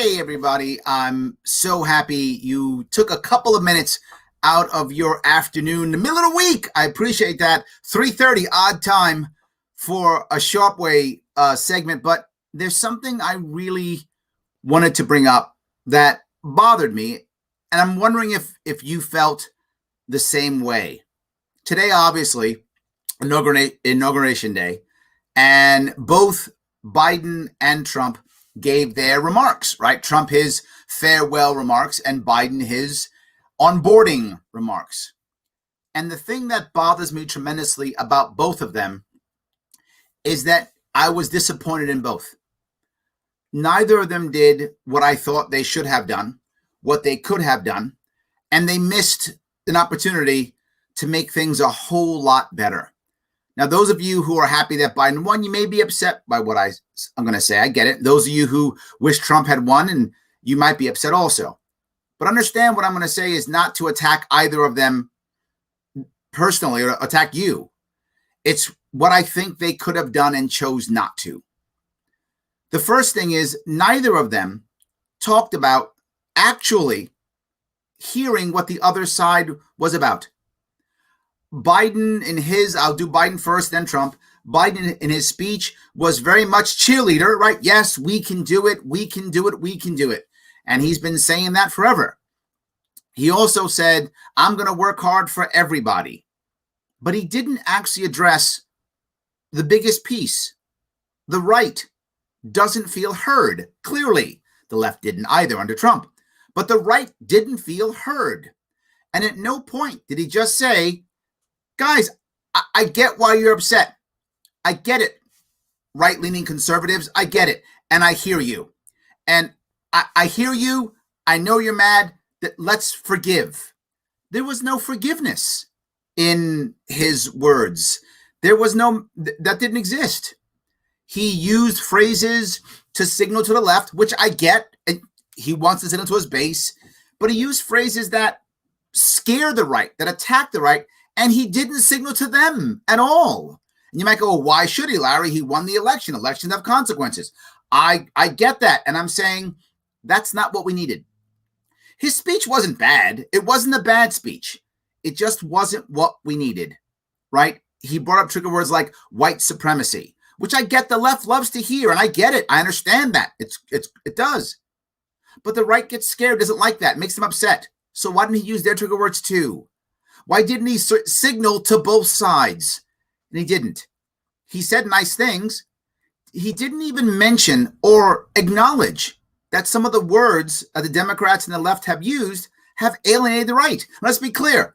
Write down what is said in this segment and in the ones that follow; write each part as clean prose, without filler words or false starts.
Hey, everybody. I'm so happy you took a couple of minutes out of your afternoon, the middle of the week. I appreciate that. 3:30 odd time for a Sharpe Way segment, but there's something I really wanted to bring up that bothered me, and I'm wondering if you felt the same way. Today, obviously, inauguration day, and both Biden and Trump gave their remarks, right? Trump his farewell remarks and Biden his onboarding remarks. And the thing that bothers me tremendously about both of them is that I was disappointed in both. Neither of them did what I thought they should have done, what they could have done, and they missed an opportunity to make things a whole lot better. Now, those of you who are happy that Biden won, you may be upset by what I'm going to say. I get it. Those of you who wish Trump had won, and you might be upset also. But understand what I'm going to say is not to attack either of them personally or attack you. It's what I think they could have done and chose not to. The first thing is neither of them talked about actually hearing what the other side was about. Biden in his, I'll do Biden first, then Trump. Biden in his speech was very much cheerleader, right? Yes, we can do it. We can do it. We can do it. And he's been saying that forever. He also said, I'm going to work hard for everybody. But he didn't actually address the biggest piece. The right doesn't feel heard. Clearly, the left didn't either under Trump. But the right didn't feel heard. And at no point did he just say, guys, I get why you're upset. I get it. Right-leaning conservatives, I get it. And I hear you. And I hear you. I know you're mad. Let's forgive. There was no forgiveness in his words. There was that didn't exist. He used phrases to signal to the left, which I get. And he wants to signal to his base. But he used phrases that scare the right, that attack the right. And he didn't signal to them at all. And you might go, well, why should he, Larry? He won the election. Elections have consequences. I get that. And I'm saying that's not what we needed. His speech wasn't bad. It wasn't a bad speech. It just wasn't what we needed, right? He brought up trigger words like white supremacy, which I get the left loves to hear. And I get it. I understand that. It does. But the right gets scared, doesn't like that. It makes them upset. So why didn't he use their trigger words too? Why didn't he signal to both sides? And he didn't. He said nice things. He didn't even mention or acknowledge that some of the words that the Democrats and the left have used have alienated the right. Let's be clear.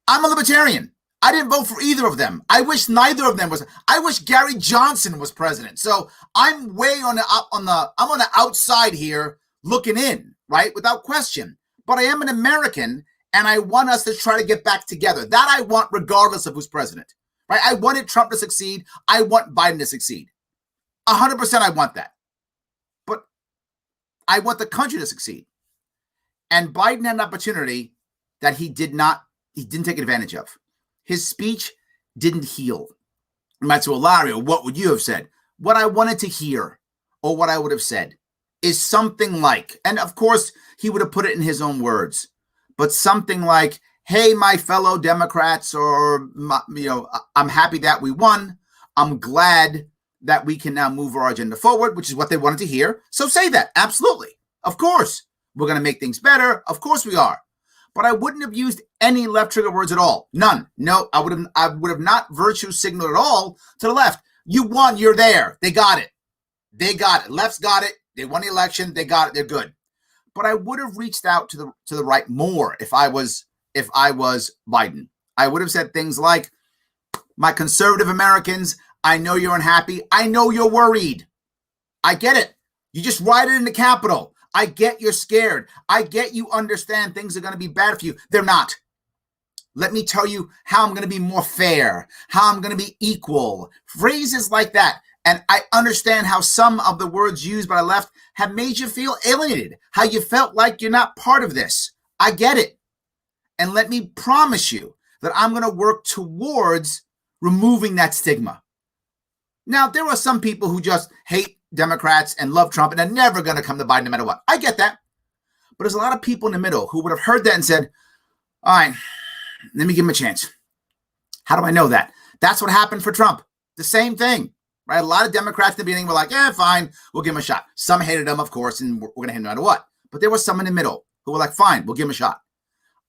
I'm a libertarian. I didn't vote for either of them. I wish neither of them was. I wish Gary Johnson was president. So I'm way I'm on the outside here looking in, right? Without question. But I am an American. And I want us to try to get back together. That I want regardless of who's president. Right? I wanted Trump to succeed. I want Biden to succeed. 100% I want that. But I want the country to succeed. And Biden had an opportunity that he didn't take advantage of. His speech didn't heal. You might say, well, Larry, what would you have said? What I wanted to hear, or what I would have said, is something like, and of course, he would have put it in his own words, but something like, hey, my fellow Democrats, or, I'm happy that we won. I'm glad that we can now move our agenda forward, which is what they wanted to hear. So say that. Absolutely. Of course. We're going to make things better. Of course we are. But I wouldn't have used any left trigger words at all. None. No, I would have not virtue signaled at all to the left. You won. You're there. They got it. They got it. Left's got it. They won the election. They got it. They're good. But I would have reached out to the right more if I was Biden. I would have said things like, my conservative Americans, I know you're unhappy. I know you're worried. I get it. You just rioted in the Capitol. I get you're scared. I get you understand things are going to be bad for you. They're not. Let me tell you how I'm going to be more fair, how I'm going to be equal. Phrases like that. And I understand how some of the words used by the left have made you feel alienated, how you felt like you're not part of this. I get it. And let me promise you that I'm going to work towards removing that stigma. Now, there are some people who just hate Democrats and love Trump and are never going to come to Biden no matter what. I get that. But there's a lot of people in the middle who would have heard that and said, all right, let me give him a chance. How do I know that? That's what happened for Trump. The same thing, right? A lot of Democrats in the beginning were like, yeah, fine, we'll give him a shot. Some hated him, of course, and we're going to hate him no matter what. But there was some in the middle who were like, fine, we'll give him a shot.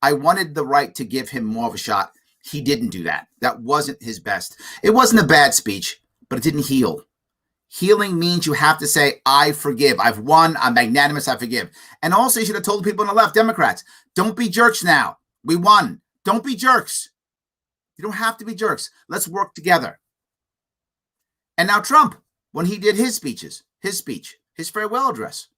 I wanted the right to give him more of a shot. He didn't do that. That wasn't his best. It wasn't a bad speech, but it didn't heal. Healing means you have to say, I forgive. I've won. I'm magnanimous. I forgive. And also, you should have told people on the left, Democrats, don't be jerks now. We won. Don't be jerks. You don't have to be jerks. Let's work together. And now Trump, when he did his speech, his farewell address,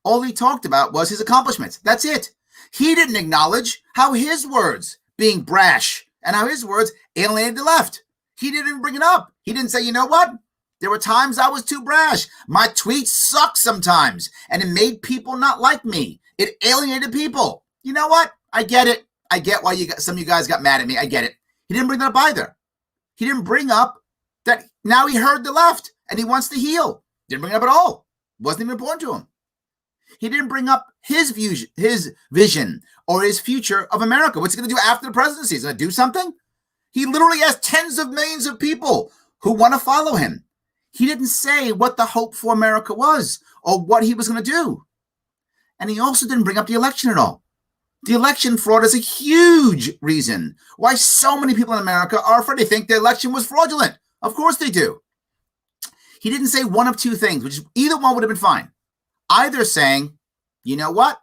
all he talked about was his accomplishments. That's it. He didn't acknowledge how his words, being brash, and how his words alienated the left. He didn't even bring it up. He didn't say, you know what? There were times I was too brash. My tweets suck sometimes, and it made people not like me. It alienated people. You know what? I get it. I get why some of you guys got mad at me. I get it. He didn't bring that up either. He didn't bring up that now he heard the left, and he wants to heal. Didn't bring it up at all. Wasn't even important to him. He didn't bring up his vision or his future of America. What's he going to do after the presidency? He's going to do something? He literally has tens of millions of people who want to follow him. He didn't say what the hope for America was or what he was going to do. And he also didn't bring up the election at all. The election fraud is a huge reason why so many people in America are afraid. They think the election was fraudulent. Of course they do. He didn't say one of two things, which either one would have been fine. Either saying, you know what?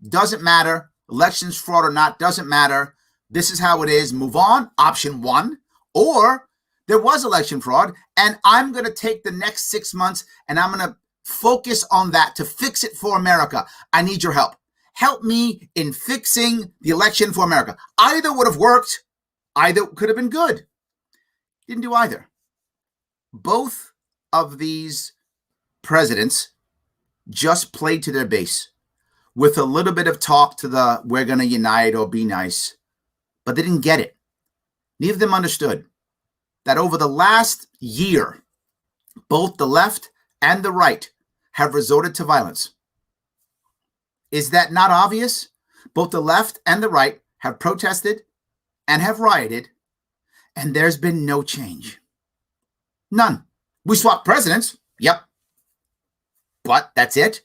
Doesn't matter. Elections fraud or not, doesn't matter. This is how it is. Move on. Option one. Or there was election fraud, and I'm going to take the next 6 months and I'm going to focus on that to fix it for America. I need your help. Help me in fixing the election for America. Either would have worked. Either could have been good. Didn't do either. Both of these presidents just played to their base with a little bit of talk to the we're going to unite or be nice, but they didn't get it. Neither of them understood that over the last year, both the left and the right have resorted to violence. Is that not obvious? Both the left and the right have protested and have rioted, and there's been no change. None. We swapped presidents. Yep. But that's it.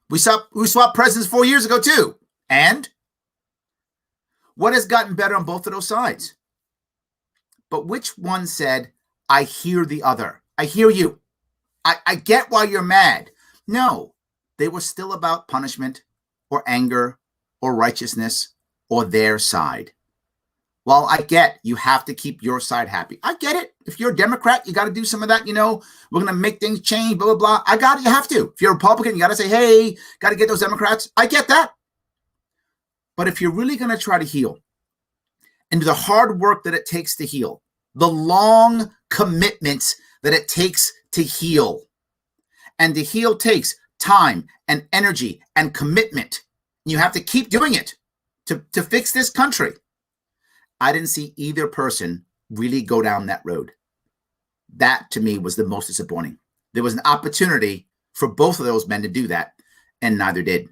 We swapped presidents 4 years ago too. And what has gotten better on both of those sides? But which one said, I hear the other? I hear you. I get why you're mad. No, they were still about punishment or anger or righteousness or their side. Well, I get you have to keep your side happy. I get it. If you're a Democrat, you got to do some of that. You know, we're going to make things change, blah, blah, blah. I got it. You have to. If you're a Republican, you got to say, hey, got to get those Democrats. I get that. But if you're really going to try to heal and do the hard work that it takes to heal, the long commitments that it takes to heal, and to heal takes time and energy and commitment. You have to keep doing it to fix this country. I didn't see either person really go down that road. That, to me, was the most disappointing. There was an opportunity for both of those men to do that, and neither did.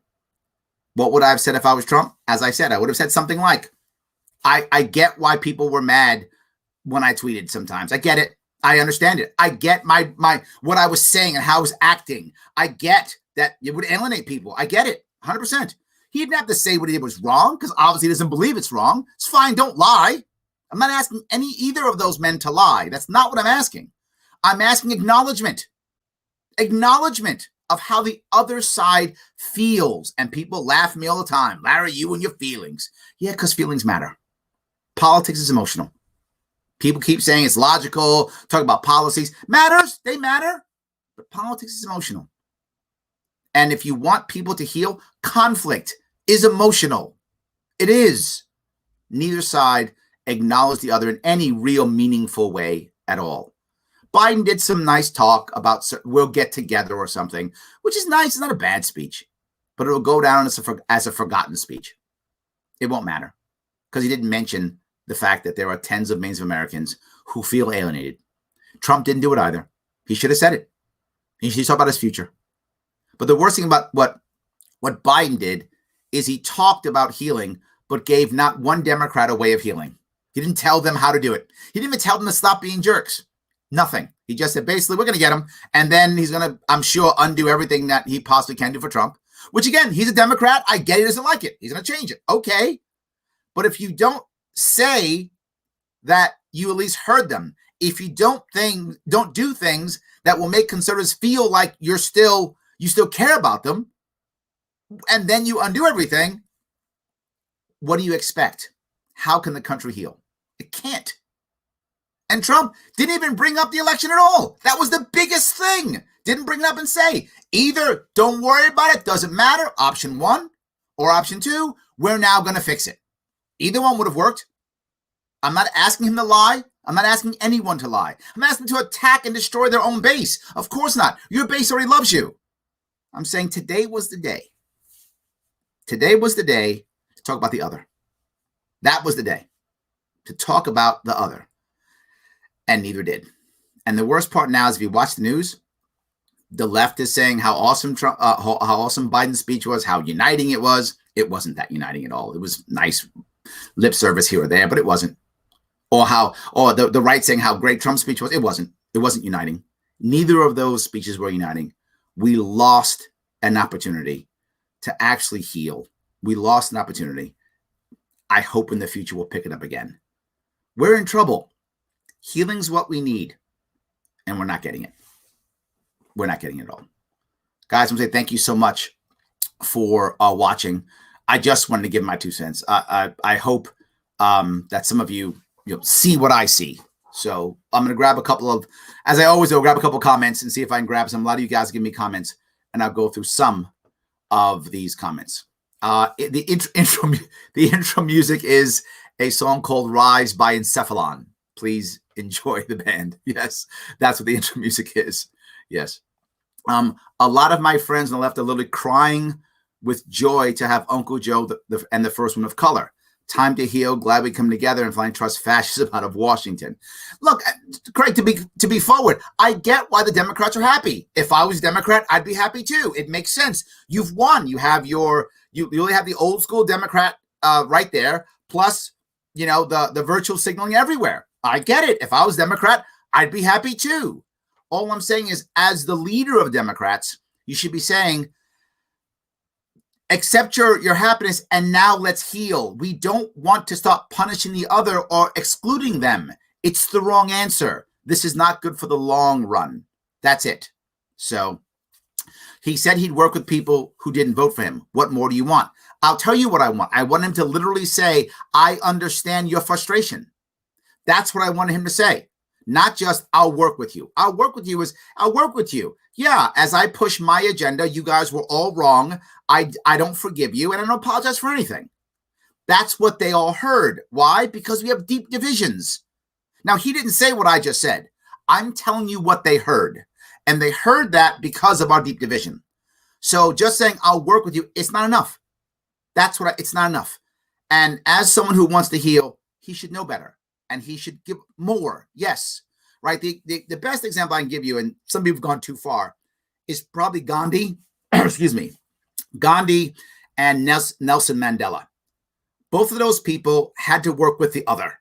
What would I have said if I was Trump? As I said, I would have said something like, I get why people were mad when I tweeted sometimes. I get it. I understand it. I get my what I was saying and how I was acting. I get that it would alienate people. I get it, 100%. He didn't have to say what he did was wrong, because obviously he doesn't believe it's wrong. It's fine, don't lie. I'm not asking either of those men to lie. That's not what I'm asking. I'm asking acknowledgement. Acknowledgement of how the other side feels. And people laugh at me all the time. Larry, you and your feelings. Yeah, because feelings matter. Politics is emotional. People keep saying it's logical, talk about policies. Matters, they matter. But politics is emotional. And if you want people to heal, conflict is emotional. It is. Neither side acknowledged the other in any real meaningful way at all. Biden did some nice talk about we'll get together or something, which is nice. It's not a bad speech, but it'll go down as a forgotten speech. It won't matter because he didn't mention the fact that there are tens of millions of Americans who feel alienated. Trump didn't do it either. He should have said it. He's talking about his future. But the worst thing about what Biden did is he talked about healing, but gave not one Democrat a way of healing. He didn't tell them how to do it. He didn't even tell them to stop being jerks. Nothing. He just said, basically, we're going to get him. And then he's going to, I'm sure, undo everything that he possibly can do for Trump, which, again, he's a Democrat. I get he doesn't like it. He's going to change it. Okay. But if you don't say that you at least heard them, if you don't do things that will make conservatives feel like you still care about them, and then you undo everything, what do you expect? How can the country heal? It can't. And Trump didn't even bring up the election at all. That was the biggest thing. Didn't bring it up and say, either don't worry about it, doesn't matter, option 1, or option 2, we're now going to fix it. Either one would have worked. I'm not asking him to lie. I'm not asking anyone to lie. I'm asking to attack and destroy their own base. Of course not. Your base already loves you. I'm saying today was the day. Today was the day to talk about the other. That was the day to talk about the other. And neither did. And the worst part now is if you watch the news, the left is saying how awesome Trump, how awesome Biden's speech was, how uniting it was. It wasn't that uniting at all. It was nice lip service here or there, but it wasn't. Or the right saying how great Trump's speech was. It wasn't. It wasn't uniting. Neither of those speeches were uniting. We lost an opportunity to actually heal. We lost an opportunity. I hope in the future we'll pick it up again. We're in trouble. Healing's what we need, and we're not getting it. We're not getting it at all. Guys, I'm going to say thank you so much for watching. I just wanted to give my 2 cents. I hope that some of you see what I see. So I'm going to grab a couple of, as I always do, grab a couple of comments and see if I can grab some. A lot of you guys give me comments, and I'll go through some of these comments. The intro music is a song called Rise by Encephalon. Please enjoy the band. Yes, that's what the intro music is. Yes. A lot of my friends on the left are literally crying with joy to have Uncle Joe and the first one of color. Time to heal. Glad we come together and find trust fascism out of Washington. Look, Craig, to be forward, I get why the Democrats are happy. If I was a Democrat, I'd be happy too. It makes sense. You've won. You have you really have the old school Democrat right there. Plus, the virtual signaling everywhere. I get it. If I was Democrat, I'd be happy too. All I'm saying is, as the leader of Democrats, you should be saying, accept your happiness, and now let's heal. We don't want to stop punishing the other or excluding them. It's the wrong answer. This is not good for the long run. That's it. So he said he'd work with people who didn't vote for him. What more do you want? I'll tell you what I want. I want him to literally say, I understand your frustration. That's what I wanted him to say. Not just, I'll work with you. I'll work with you is, I'll work with you. Yeah, as I push my agenda, you guys were all wrong. I don't forgive you, and I don't apologize for anything. That's what they all heard. Why? Because we have deep divisions. Now, he didn't say what I just said. I'm telling you what they heard. And they heard that because of our deep division. So just saying, I'll work with you, it's not enough. It's not enough. And as someone who wants to heal, he should know better. And he should give more. Yes. Right. The best example I can give you, and some people have gone too far, is probably Gandhi. Excuse me. Gandhi and Nelson Mandela. Both of those people had to work with the other.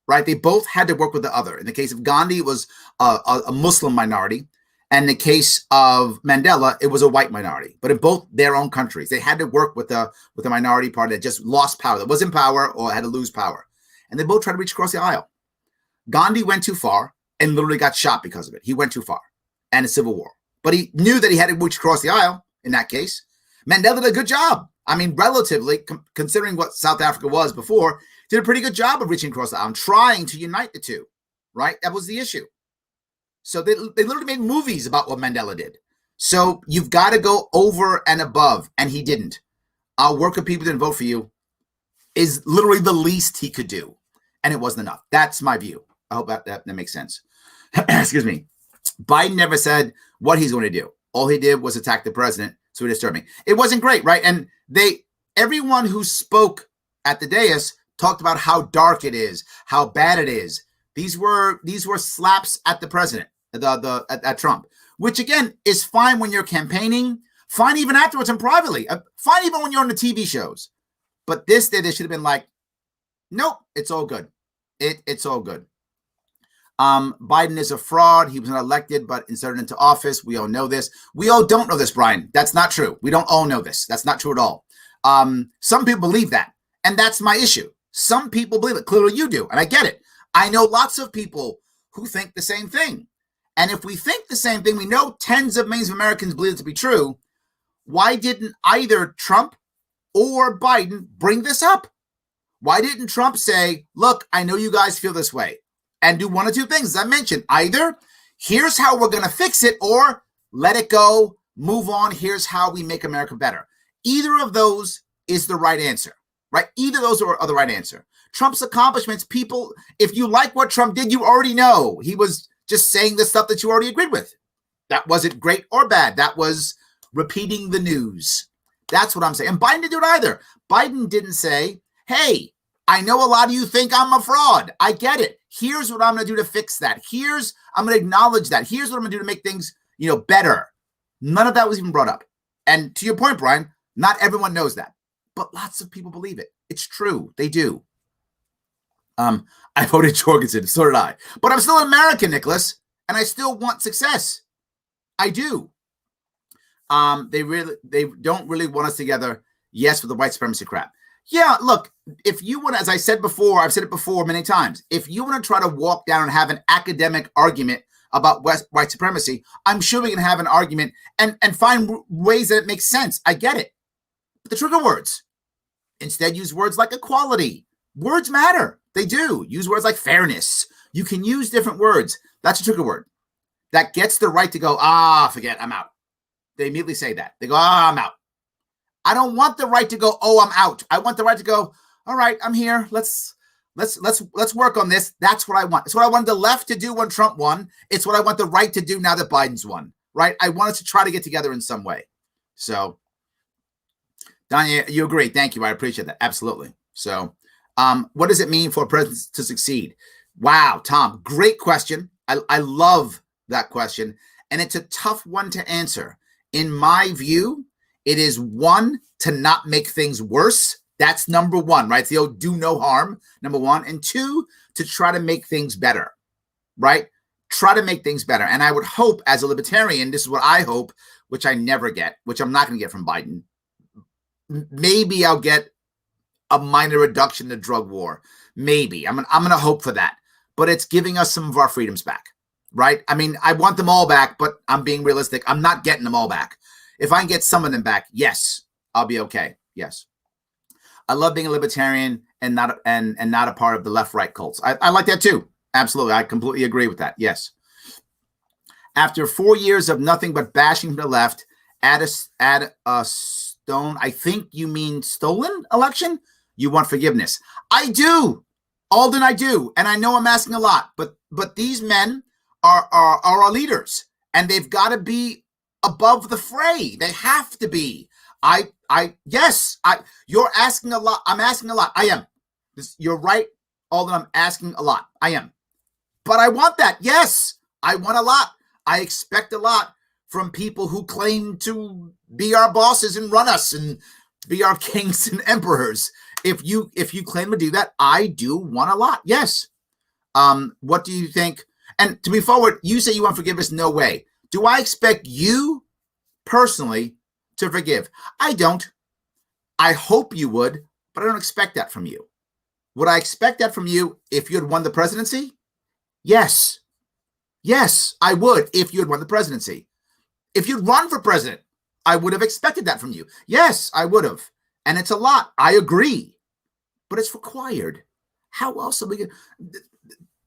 Right. They both had to work with the other. In the case of Gandhi, it was a Muslim minority. And in the case of Mandela, it was a white minority. But in both their own countries, they had to work with the minority party that just lost power, that was in power or had to lose power. And they both tried to reach across the aisle. Gandhi went too far and literally got shot because of it. He went too far and a civil war. But he knew that he had to reach across the aisle in that case. Mandela did a good job. I mean, relatively, considering what South Africa was before, did a pretty good job of reaching across the aisle and trying to unite the two, right? That was the issue. So they literally made movies about what Mandela did. So you've got to go over and above, and he didn't. I'll work with people that didn't vote for you is literally the least he could do. And it wasn't enough. That's my view. I hope that makes sense. Excuse me. Biden never said what he's going to do. All he did was attack the president. So it disturbed me. It wasn't great, right? And everyone who spoke at the dais talked about how dark it is, how bad it is. These were slaps at the president, at Trump. which again is fine when you're campaigning, fine even afterwards and privately, fine even when you're on the TV shows. But they should have been like, nope, it's all good. It's all good. Biden is a fraud. He was not elected, but inserted into office. We all know this. We all don't know this, Brian. That's not true. We don't all know this. That's not true at all. Some people believe that, and that's my issue. Some people believe it. Clearly you do, and I get it. I know lots of people who think the same thing. And if we think the same thing, we know tens of millions of Americans believe it to be true. Why didn't either Trump or Biden bring this up? Why didn't Trump say, look, I know you guys feel this way, and do one of two things, as I mentioned. Either here's how we're going to fix it, or let it go, move on, here's how we make America better. Either of those is the right answer, right? Either of those are the right answer. Trump's accomplishments, people, if you like what Trump did, you already know. He was just saying the stuff that you already agreed with. That wasn't great or bad. That was repeating the news. That's what I'm saying. And Biden didn't do it either. Biden didn't say, hey, I know a lot of you think I'm a fraud. I get it. Here's what I'm going to do to fix that. I'm going to acknowledge that. Here's what I'm going to do to make things, better. None of that was even brought up. And to your point, Brian, not everyone knows that, but lots of people believe it. It's true. They do. I voted Jorgensen. So did I. But I'm still an American, Nicholas, and I still want success. I do. They don't really want us together. Yes, for the white supremacy crap. Yeah, look, if you want, as I said before, I've said it before many times, if you want to try to walk down and have an academic argument about white supremacy, I'm sure we can have an argument and find ways that it makes sense. I get it. But the trigger words, instead use words like equality. Words matter. They do. Use words like fairness. You can use different words. That's a trigger word. That gets the right to go, forget, I'm out. They immediately say that. They go, I'm out. I don't want the right to go, I'm out. I want the right to go, all right, I'm here. Let's work on this. That's what I want. It's what I wanted the left to do when Trump won. It's what I want the right to do now that Biden's won, right? I want us to try to get together in some way. So, Danya, you agree. Thank you. I appreciate that. Absolutely. So, what does it mean for a president to succeed? Wow, Tom, great question. I love that question. And it's a tough one to answer. In my view, it is one, to not make things worse. That's number one, right? It's the old do no harm, number one. And two, to try to make things better, right? Try to make things better. And I would hope as a libertarian, this is what I hope, which I never get, which I'm not going to get from Biden. Maybe I'll get a minor reduction in the drug war. Maybe. I'm going to hope for that. But it's giving us some of our freedoms back, right? I mean, I want them all back, but I'm being realistic. I'm not getting them all back. If I can get some of them back, yes, I'll be okay. Yes. I love being a libertarian and not a part of the left-right cults. I like that too. Absolutely. I completely agree with that. Yes. After 4 years of nothing but bashing from the left, add a stone, I think you mean stolen election? You want forgiveness. I do. Alden, I do. And I know I'm asking a lot, but these men are our leaders, and they've got to be above the fray. They have to be. You're asking a lot. I'm asking a lot. I am. You're right, Alden. I'm asking a lot. I am. But I want that. Yes, I want a lot. I expect a lot from people who claim to be our bosses and run us and be our kings and emperors. If you claim to do that, I do want a lot. Yes. What do you think? And to be forward, you say you want forgiveness. No way. Do I expect you personally to forgive? I don't. I hope you would, but I don't expect that from you. Would I expect that from you if you had won the presidency? Yes. Yes, I would if you had won the presidency. If you'd run for president, I would have expected that from you. Yes, I would have. And it's a lot. I agree. But it's required. How else are we going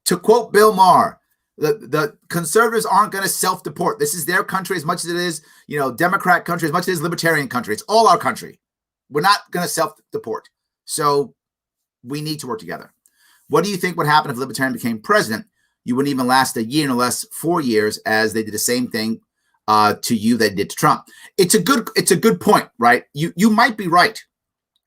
to quote Bill Maher, the conservatives aren't going to self-deport. This is their country as much as it is, Democrat country, as much as it is libertarian country. It's all our country. We're not going to self-deport. So we need to work together. What do you think would happen if a libertarian became president? You wouldn't even last a year, no less 4 years, as they did the same thing to you they did to Trump. It's a good point, right? You might be right.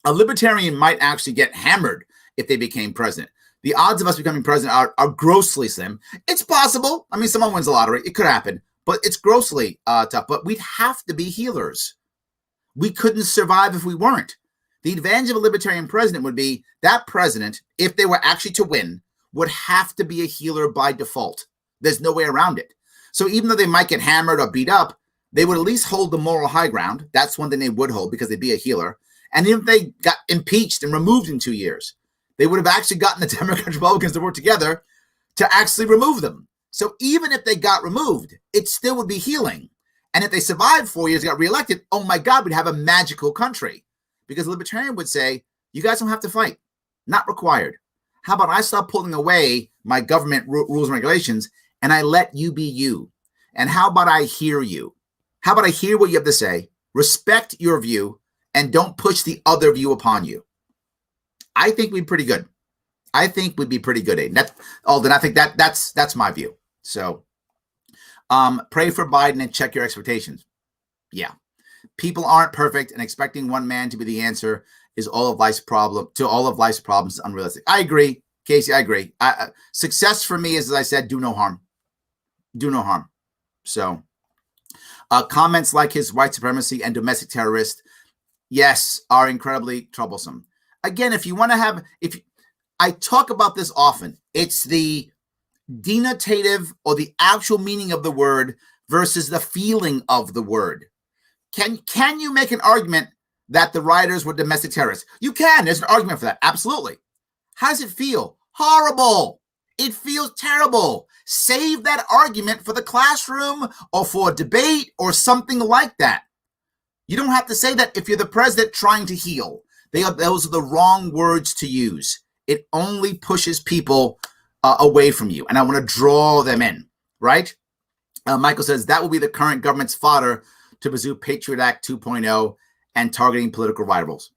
A libertarian might actually get hammered if they became president. The odds of us becoming president are grossly slim. It's possible. I mean, someone wins the lottery. It could happen. but it's grossly tough. But we'd have to be healers. We couldn't survive if we weren't. The advantage of a libertarian president would be that president, if they were actually to win, would have to be a healer by default. There's no way around it. So even though they might get hammered or beat up, they would at least hold the moral high ground. That's one thing they would hold because they'd be a healer. And even if they got impeached and removed in 2 years, they would have actually gotten the Democrats and Republicans to work together to actually remove them. So even if they got removed, it still would be healing. And if they survived 4 years, got reelected, oh my God, we'd have a magical country. Because a libertarian would say, you guys don't have to fight. Not required. How about I stop pulling away my government rules and regulations and I let you be you? And how about I hear you? How about I hear what you have to say, respect your view, and don't push the other view upon you? I think we'd be pretty good. I think we'd be pretty good, Aiden. Alden, I think that's my view. So pray for Biden and check your expectations. Yeah. People aren't perfect, and expecting one man to be the answer is all of life's problems is unrealistic. I agree, Casey. I agree. Success for me is, as I said, do no harm. Do no harm. So comments like his white supremacy and domestic terrorist, yes, are incredibly troublesome. Again, if you want to have, I talk about this often, it's the denotative or the actual meaning of the word versus the feeling of the word. Can you make an argument that the rioters were domestic terrorists? You can. There's an argument for that. Absolutely. How does it feel? Horrible. It feels terrible. Save that argument for the classroom or for a debate or something like that. You don't have to say that if you're the president trying to heal. Those are the wrong words to use. It only pushes people away from you. And I want to draw them in, right? Michael says that will be the current government's fodder to pursue Patriot Act 2.0 and targeting political rivals.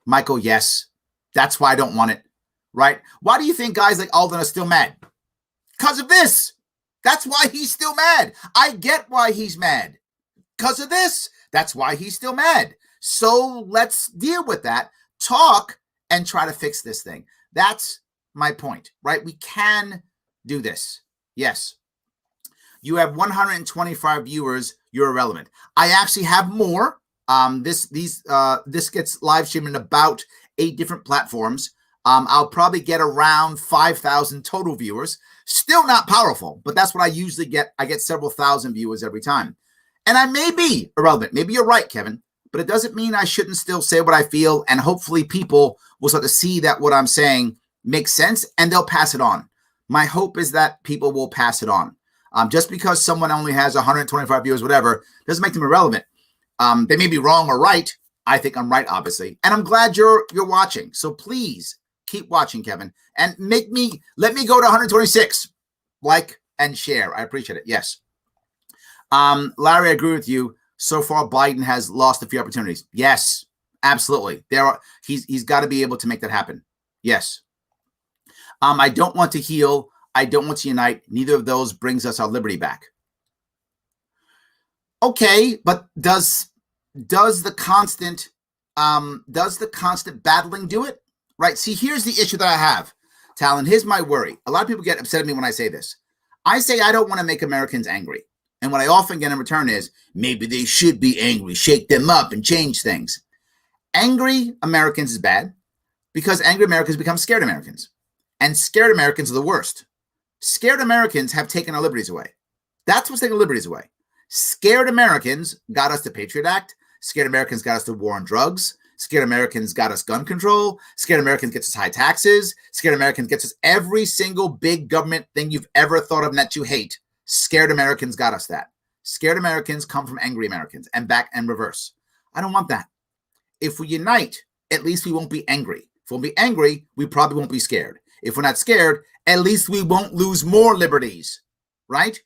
Michael, yes. That's why I don't want it, right? Why do you think guys like Alden are still mad? Because of this. That's why he's still mad. I get why he's mad. Because of this. That's why he's still mad. So let's deal with that, talk, and try to fix this thing. That's my point, right? We can do this. Yes. You have 125 viewers. You're irrelevant. I actually have more. This gets live streamed in about 8 different platforms. I'll probably get around 5,000 total viewers. Still not powerful, but that's what I usually get. I get several thousand viewers every time. And I may be irrelevant. Maybe you're right, Kevin. But it doesn't mean I shouldn't still say what I feel. And hopefully people will start to see that what I'm saying makes sense and they'll pass it on. My hope is that people will pass it on. Just because someone only has 125 viewers, whatever, doesn't make them irrelevant. They may be wrong or right. I think I'm right, obviously. And I'm glad you're watching. So please keep watching, Kevin. And let me go to 126. Like and share. I appreciate it. Yes. Larry, I agree with you. So far, Biden has lost a few opportunities. Yes, absolutely. He's got to be able to make that happen. Yes. I don't want to heal. I don't want to unite. Neither of those brings us our liberty back. Okay, but does the constant battling do it? Right. See, here's the issue that I have, Talon. Here's my worry. A lot of people get upset at me when I say this. I say I don't want to make Americans angry. And what I often get in return is maybe they should be angry, shake them up and change things. Angry Americans is bad because angry Americans become scared Americans. And scared Americans are the worst. Scared Americans have taken our liberties away. That's what's taking liberties away. Scared Americans got us the Patriot Act. Scared Americans got us the war on drugs. Scared Americans got us gun control. Scared Americans gets us high taxes. Scared Americans gets us every single big government thing you've ever thought of and that you hate. Scared Americans got us that. Scared Americans come from angry Americans and back and reverse. I don't want that. If we unite, at least we won't be angry. If we'll be angry, we probably won't be scared. If we're not scared, at least we won't lose more liberties, right?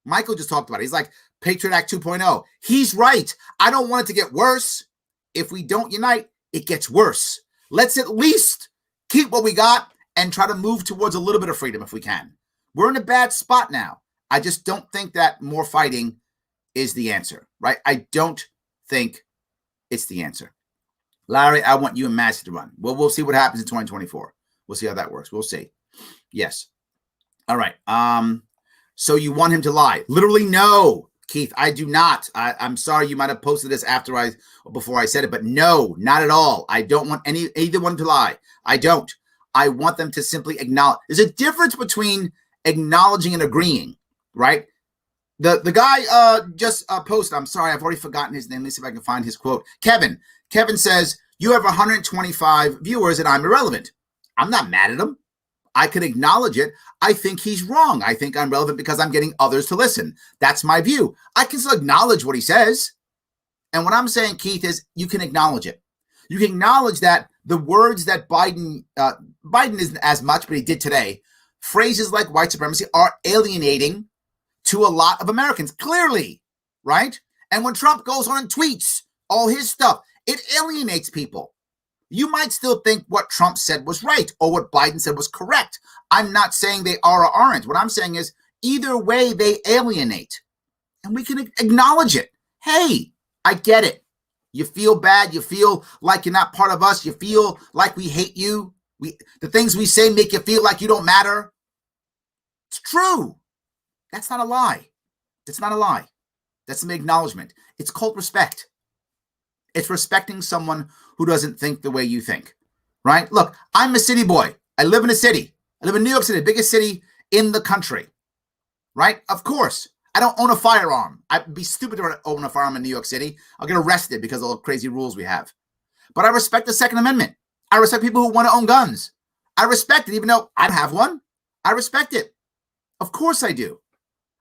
Michael just talked about it. He's like, Patriot Act 2.0. He's right. I don't want it to get worse. If we don't unite, it gets worse. Let's at least keep what we got and try to move towards a little bit of freedom if we can. We're in a bad spot now. I just don't think that more fighting is the answer, right? I don't think it's the answer. Larry, I want you and Massey to run. Well, we'll see what happens in 2024. We'll see how that works. We'll see. Yes. All right. So you want him to lie? Literally, no, Keith, I do not. I'm sorry, you might have posted this before I said it, but no, not at all. I don't want either one to lie. I don't. I want them to simply acknowledge. There's a difference between acknowledging and agreeing, right? The guy just posted, I'm sorry, I've already forgotten his name. Let me see if I can find his quote. Kevin says, you have 125 viewers and I'm irrelevant. I'm not mad at him. I can acknowledge it. I think he's wrong. I think I'm relevant because I'm getting others to listen. That's my view. I can still acknowledge what he says. And what I'm saying, Keith, is you can acknowledge it. You can acknowledge that the words that Biden isn't as much, but he did today, phrases like white supremacy are alienating to a lot of Americans, clearly, right? And when Trump goes on and tweets all his stuff, it alienates people. You might still think what Trump said was right or what Biden said was correct. I'm not saying they are or aren't. What I'm saying is either way, they alienate. And we can acknowledge it. Hey, I get it. You feel bad. You feel like you're not part of us. You feel like we hate you. The things we say make you feel like you don't matter. It's true. That's not a lie. That's not a lie. That's an acknowledgement. It's called respect. It's respecting someone who doesn't think the way you think, right? Look, I'm a city boy. I live in a city. I live in New York City, the biggest city in the country, right? Of course. I don't own a firearm. I'd be stupid to own a firearm in New York City. I'll get arrested because of all the crazy rules we have. But I respect the Second Amendment. I respect people who want to own guns. I respect it, even though I don't have one. I respect it. Of course I do.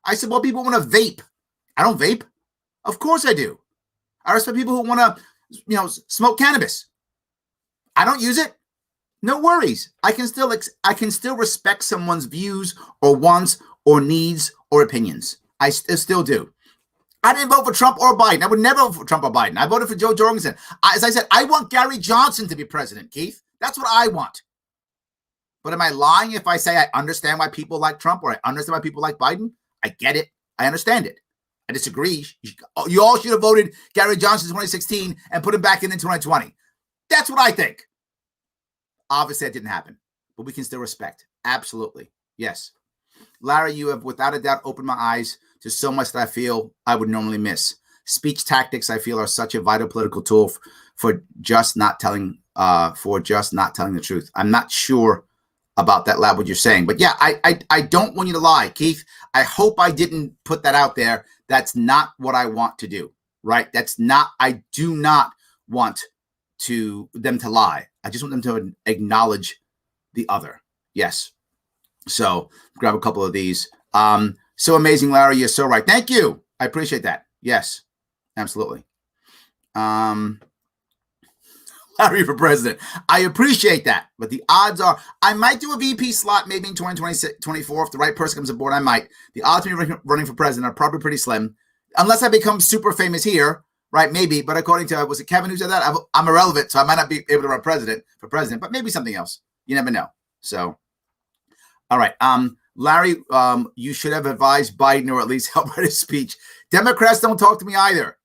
I said, well, people want to vape. I don't vape. Of course I do. I respect people who want to, smoke cannabis. I don't use it. No worries. I can still respect someone's views or wants or needs or opinions. I still do. I didn't vote for Trump or Biden. I would never vote for Trump or Biden. I voted for Joe Jorgensen. As I said, I want Gary Johnson to be president, Keith. That's what I want. But am I lying if I say I understand why people like Trump or I understand why people like Biden? I get it. I understand it. I disagree. You all should have voted Gary Johnson in 2016 and put him back in 2020. That's what I think. Obviously, that didn't happen. But we can still respect. Absolutely. Yes. Larry, you have without a doubt opened my eyes to so much that I feel I would normally miss. Speech tactics, I feel, are such a vital political tool for just not telling the truth. I'm not sure about that, Lab, what you're saying. But yeah, I don't want you to lie, Keith. I hope I didn't put that out there. That's not what I want to do, right? I do not want them to lie. I just want them to acknowledge the other. Yes. So grab a couple of these. So amazing, Larry. You're so right. Thank you. I appreciate that. Yes, absolutely. Larry for president. I appreciate that. But the odds are I might do a VP slot maybe in 2024. If the right person comes aboard, I might. The odds of me running for president are probably pretty slim. Unless I become super famous here, right? Maybe. But according to, was it Kevin who said that? I'm irrelevant, so I might not be able to run for president, but maybe something else. You never know. So, all right. Larry, you should have advised Biden or at least help write his speech. Democrats don't talk to me either.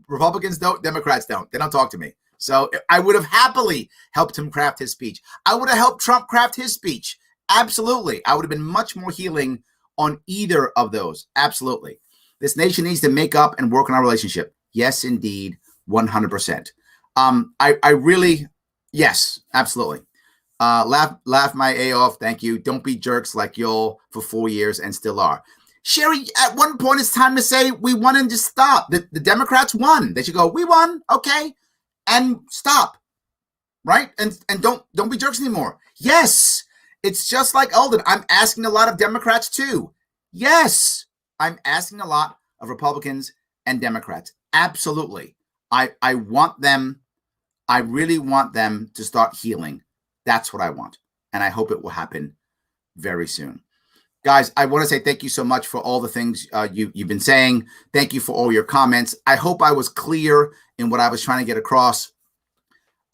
Republicans don't. Democrats don't. They don't talk to me. So I would have happily helped him craft his speech. I would have helped Trump craft his speech. Absolutely. I would have been much more healing on either of those. Absolutely. This nation needs to make up and work on our relationship. Yes, indeed. 100%. I really, yes, absolutely. Laugh my A off. Thank you. Don't be jerks like y'all for 4 years and still are. Sherry, at one point, it's time to say we won and just stop. The Democrats won. They should go, we won. Okay. And stop. Right. And don't be jerks anymore. Yes. It's just like Alden. I'm asking a lot of Democrats too. Yes. I'm asking a lot of Republicans and Democrats. Absolutely. I want them. I really want them to start healing. That's what I want. And I hope it will happen very soon. Guys, I want to say thank you so much for all the things you've been saying. Thank you for all your comments. I hope I was clear in what I was trying to get across.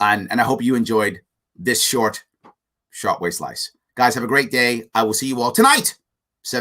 And I hope you enjoyed this short Sharpe Way slice. Guys, have a great day. I will see you all tonight, 7 p.m.